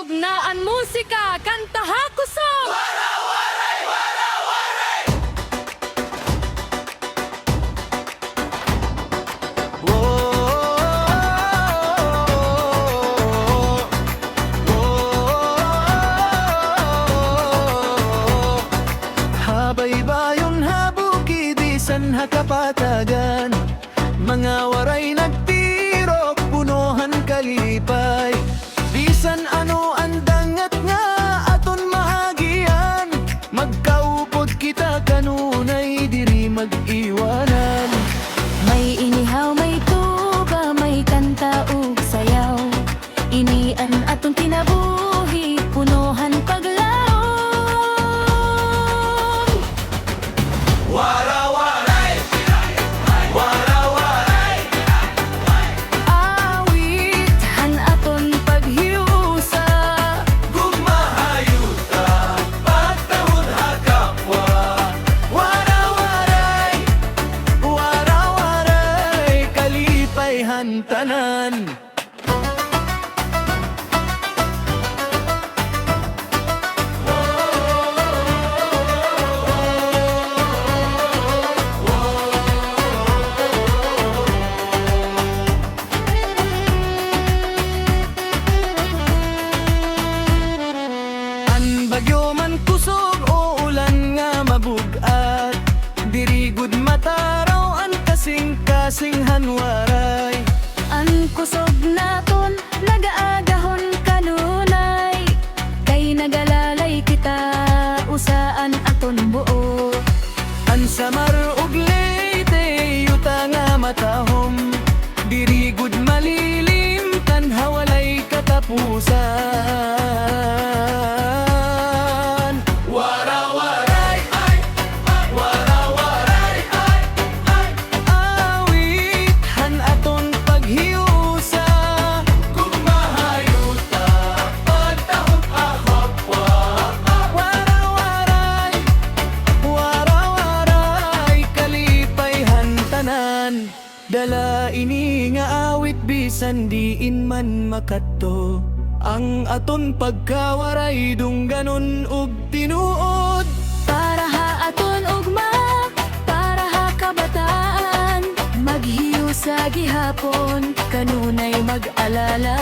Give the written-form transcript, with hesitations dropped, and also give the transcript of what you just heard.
Tugnaan musika, kantaha kusog! Habaybayon habukidisan hakapatagan, mga waray nagtirok punohan kalipay. Bisan ano ang dangat nga aton mahagian, magkaupod kita kanunay diri mag-iwanan. May inihaw, may tuba, may kanta ug sayaw. Inian atong kinabuhi, punohan paglaom. Wara-waray, wara-waray, Awithan aton paghiusa. gumahayuta, pagtahod ha kapwa. Wara-waray, wara-waray, kalipay hantanan. Bagyo man kusog o ulan nga mabugat, dirigud mataraw ang kasing-kasing hanwaray. Ang kusog naton nagaagahon kanunay, kay nagalalay kita usaan aton buo. Ang samar ug leyte yuta nga matahom, dirigud malilim tanhawalay katapusan. Wara-waray, wara-waray, awithan aton paghiusa, gumahayuta, pagtahod ha kapwa. Wara-waray, wara-waray, kalipay hantanan. Dala ini nga awit bisan diin man makadto, ang aton pagkawaray dungganon ug tinuod. Para ha aton ugma, para ha kabataan, maghiyo sa gihapon, kanunay mag-alala.